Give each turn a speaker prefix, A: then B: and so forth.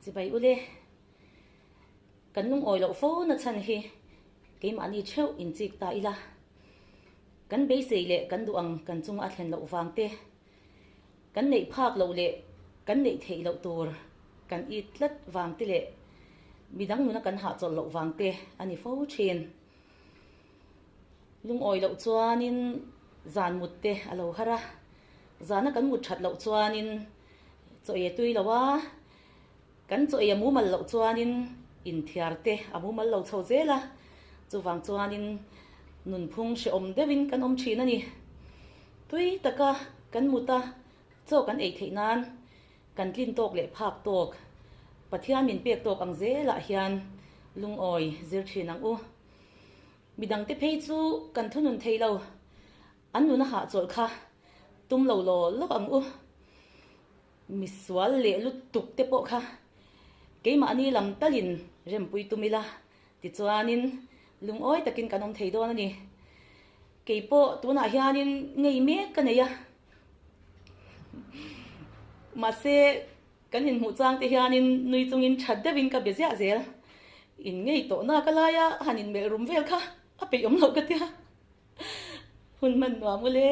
A: chỉ vậy ule kan nung oi lo phô na chan hi ke ma ni theu in chik ta ila kan be sei le kan duang kan chung a thlen lo wang te kan nei phak lo le kan nei thei lo tur kan i tlat wang te le midang nu na kan ha chol lo wang te ani fo thin lung oi lo chuanin zan mut te alo hara zana kan mut that lo chuanin choi tui lawa kan choi mu mal lo chuanin in thiar te amu mal lo chho zela chuwang chuanin nun phung she om dewin kan om thina ni tui taka kan muta cho kan ei theinan kan tlin tok le phak tok pathian min pek tok ang zela hian lung oi zir thinang u midang te phei chu kan thunun theilo an nu na ha chol kha tum lo lo lo ang u miswal le lut tuk te po kha keima ani lam talin rempui tumila ti chuanin lung oi takin kanom thei don ani keipo tuna hianin ngei me kaneya mase kanin hu chang te hianin nui chungin thadawin ka bezia zel in ngei to na kalaya hanin mel rum vel kha ape yom lo ka tia hun man wa mule